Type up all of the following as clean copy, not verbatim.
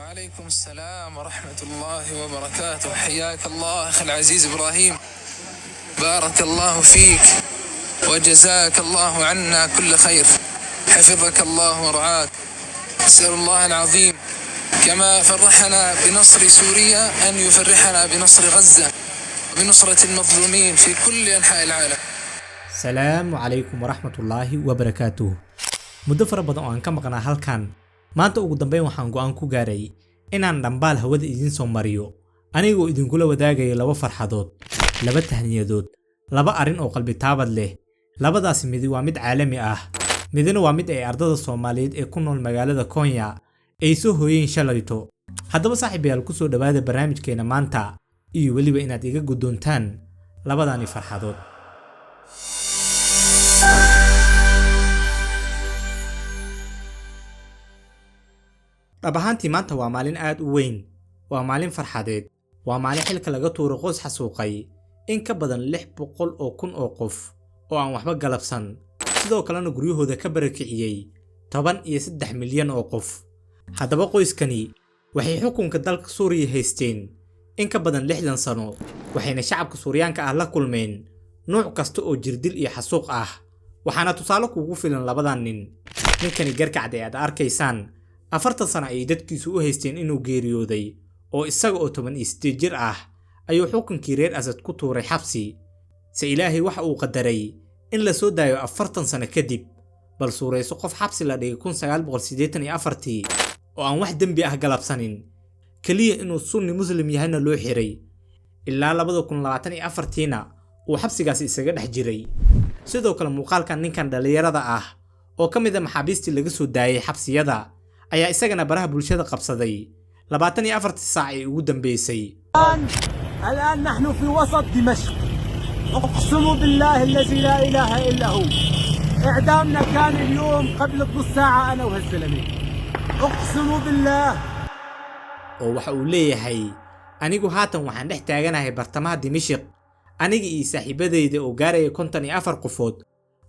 وعليكم السلام ورحمة الله وبركاته. حياك الله أخي العزيز إبراهيم، بارك الله فيك وجزاك الله عنا كل خير، حفظك الله ورعاك. أسأل الله العظيم كما فرحنا بنصر سوريا أن يفرحنا بنصر غزة وبنصرة المظلومين في كل أنحاء العالم. السلام عليكم ورحمة الله وبركاته. muddo fara badan oo aan ka maqnaa halkan maanta ugu dambeyn waxaan go'aan ku gaaray inaan dhambaal hawada idin soo mariyo anigoo idinkula wadaagayo laba farxadood, laba tahniyadood, laba arin oo qalbi taabad leh. labadaas mid waa mid caalami ah, midna waa mid ay ardada Soomaaliyeed ee ku nool magaalada Konya ay soo hooyeen shalayto. haddaba saaxiibayaal ku soo dhawaada barnaamijkeena maanta iyo waliba inaad iga guddoontaan labadaani farxadood. dhabahantii maanta waa maalin aad u weyn, waa maalin farxadeed, waa maalin xilka laga tuuro qoys xasuuqay in ka badan 600 oo kun oo qof oo aan waxba galabsan, sidoo kalena guryahooda ka barakiciyay 13 milyan oo qof. haddaba qoyskani waxay xukunka dalka Suuriya haysteen in ka badan 60 sano, waxayna shacabka Suuriyaanka ah la kulmeen nooc kasta oo jirdil iyo xasuuq ah. waxaana tusaale kugu filan labadan nin. ninkani garkacad ee aad arkaysaan 40 sano ay dadkiisu u haysteen inuu geeriyooday, oo isaga oo 18 jir ah ayuu xukunkii reer Asad ku tuuray xabsi. se Ilaahay waxa uu qadaray in la soo daayo 40 sano kadib, bal suurayso qof xabsi la dhigay 1984 oo aan wax dambi ah galabsanin, kaliya inuu sunni muslim yahayna loo xiray, ilaa 2024na uu xabsigaasi isaga dhex jiray. sidoo kale muuqaalkan ninkan dhalinyarada ah oo ka mid ah maxaabiistii laga soo daayay xabsiyada ayaa isagana baraha bulshada qabsaday 24 saac ee ugu dambeysay. الآن نحن في وسط دمشق، أقسم بالله الذي لا إله إلا هو إعدامنا كان اليوم قبل نص ساعة أنا وهالزلمة، أقسم بالله. oo waxa uu leeyahay anigu haatan waxaan dhex taaganahay bartamaha Dimashq, aniga iyo saaxiibadeyda oo gaaraya 54 qofood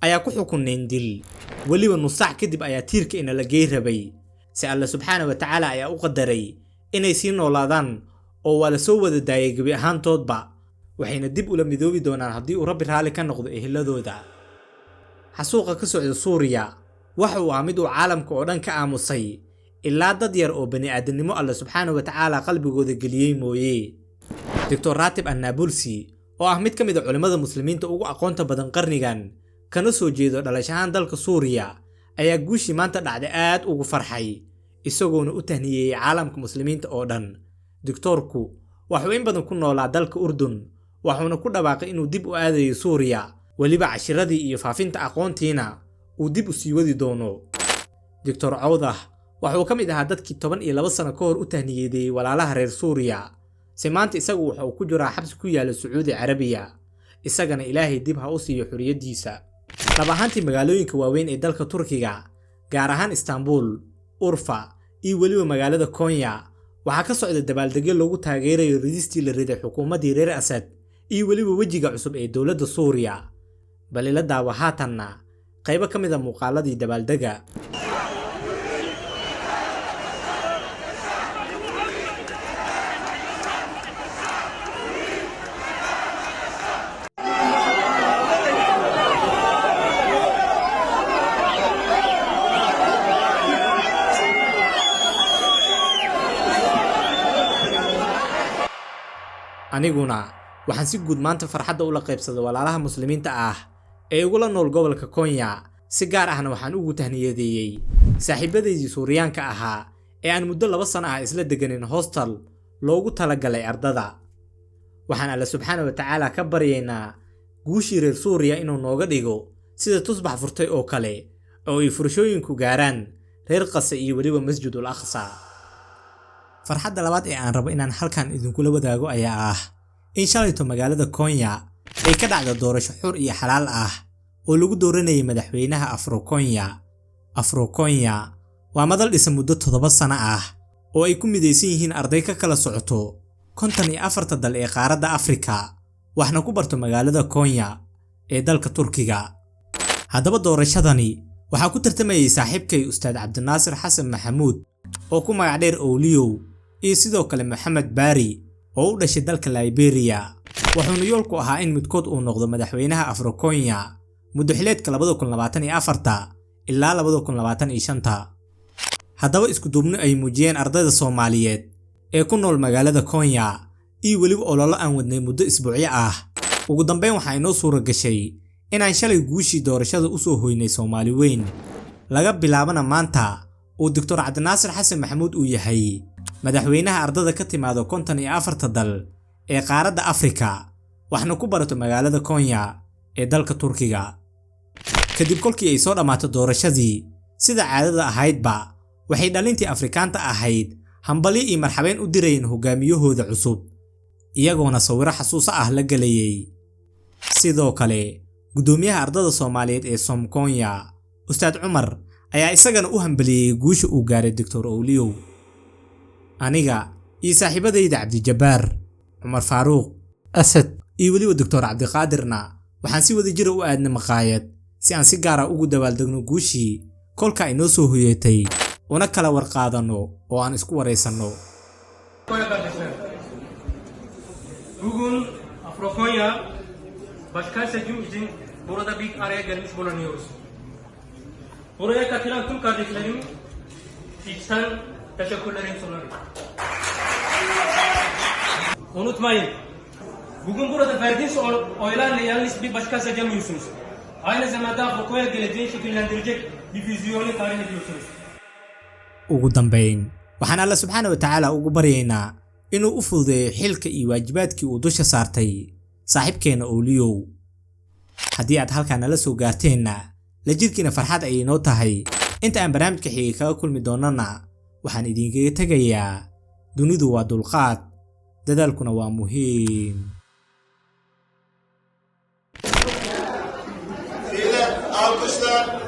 ayaa ku xukunneen dil, waliba nus saac kadib ayaa tiirka in la geey rabay. si Allah subxaanahu wa ta'ala ayaa u qadaray inay sii noolaadaan oo wala soo wada daayay gabi ahaantoodba, waxayna dib ula midoobi doonaan haddii uu Rabbi raali ka noqdo eheladooda. xasuuqa ka socda Suuriya waxa uu mid uu caalamka oo dhan ka aamusay ilaa dad yar oo bani aadamnimo Allah subxaanahu wa ta'ala qalbigooda geliyay mooyee. Dr. Ratib An-Nabulsi oo mid ka mid ah culimada muslimiinta ugu aqoonta badan qarnigan kana soo jeedo dhalashahan dalka Suuriya ayaa guushii maanta dhacday aad ugu farxay, isagoona u tahniyay caalamka muslimiinta oo dhan. Doctorku wuxuu in badan ku noolaa dalka Urdun, wuxuuna ku dhawaaqay inuu dib u aadayo Suuriya, waliba cashiradii iyo faafinta aqoontiina uu dib u sii wadi doono. Dr. Awdah wuxuu ka mid ahaa dadkii 12 sano ka hor u tahniyeeyay walaalaha reer Suuriya, si maanta isagu wuxuu ku jiraa xabsi ku yaala Sacuudi Carabiya, isagana Ilaahay dib ha u siiyo xuriyadiisa. dhabahantii magaalooyinka waaweyn ee dalka Turkiga, gaar ahaan Istanbul, Urfa iyo waliba magaalada Konya, waxaa ka socda dabaaldegyo lagu taageerayo ridistii la riday xukuumadii reer Asad iyo waliba wajiga cusub ee dowladda Suuriya. bal ila daawa haatanna qaybo ka mid ah muuqaaladii dabaaldega. aniguna waxaan si guud maanta farxadda ula qaybsaday walaalaha muslimiinta ah ee ugu la nool gobolka Konya, si gaar ahna waxaan ugu tahniyadeeyay saaxiibadeydii Suuriyaanka ahaa ee aan muddo 2 sano ah isla deganin hostel loogu talagalay ardada. waxaan Allah subxaanahu wa ta'ala ka baryaynaa guushii reer Suuriya inuu nooga dhigo sida tusbax furtay oo kale, oo ay furashooyinku gaaraan reer Qasa iyo waliba Masjidul Aqsa. farxadda labaad ee aan rabo inaan halkan idinkula wadaago ayaa in shalayto magaalada Konya ay ka dhacdo doorasho xur iyo xalaal ah oo lagu dooranayay madaxweynaha Afro Konya waa madal dhisan muddo 7 sano ah oo ay ku mideysan yihiin arday ka kala socoto 54 dal ee qaaradda Afrika, waxna ku barto magaalada Konya ee dalka Turkiga. haddaba doorashadani waxaa ku tartamayay saaxiibkay Ustaad Cabdinaasir Xasan Maxamuud oo ku magac dheer Owliyow iyo sidoo kale Maxamed Bari oo u dhashay dalka Liberia wuxuuna yoolku ahaa in midkood uu noqdo madaxweynaha Afro-Konya muddo xileedka 2024 ilaa 2025. haddaba isku duubno ay muujiyeen ardayda Soomaaliyeed ee ku nool magaalada Konya iyo weliba ololo aan wadnay muddo isbuucyo ah. ugu dambeyn waxaa inoo suura gashay inaan shalay guushii doorashada u soo hoynay Soomaali weyn laga bilaabana maanta uu Dr. Cabdinaasir Xasan Maxamuud uu yahay madaxweynaha ardayda ka timaado 54 dal ee qaaradda Afrika waxna ku barato magaalada Konya ee dalka Turkiga. kadib kolkii ay soo dhamaato doorashadii sida caadada ahaydba waxay dhalintii Afrikaanta ahayd hambali iyo marxabeyn u dirayeen hogaamiyahooda cusub iyagoona sawiro xasuuso ah la galayay. sidoo kale gudoomiyaha ardayda Soomaaliyeed ee Konya Ustaad Cumar ayaa isagana u hambaliyay guusha uu gaaray Dr. Owliyow. aniga iyo saaxiibadayda Cabdi Jabbaar, Cumar Faaruq, Asad iyo waliba Dr. Cabdiqaadirna waxaan si wada jir u aadnay maqaayad si aan si gaar ah ugu dabaaldegno guushii kolka ay noo soo hoyatay una kala warqaadano oo aan isku wareysano. Bugün Afro-Konya başka seçim için burada bir araya gelmiş bulunuyoruz. Buraya katılan tüm kardeşlerim içten teşekkürlerimi sunarım. Unutmayın, bugün burada verdiğiniz oylarla yalnız bir başka seçemiyorsunuz. Aynı zamanda Afro-Konya geleceğini şekillendirecek bir vizyonu tayin ediyorsunuz. ugu dambeyn waxaan Allah subxaanahu wa ta'ala ugu baryaynaa inuu u fududeeyo xilka iyo waajibaadkii uu dusha saartay saaxiibkeena Owliyow. haddii aad halkaan nala soo gaarteenna la jirkiina farxad ayay noo tahay. inta aan barnaamijka xigay kaga kulmi doonana waxaan idinkaga tegayaa dunidu waa dulqaad dadaalkuna waa muhiim. Alkışlar.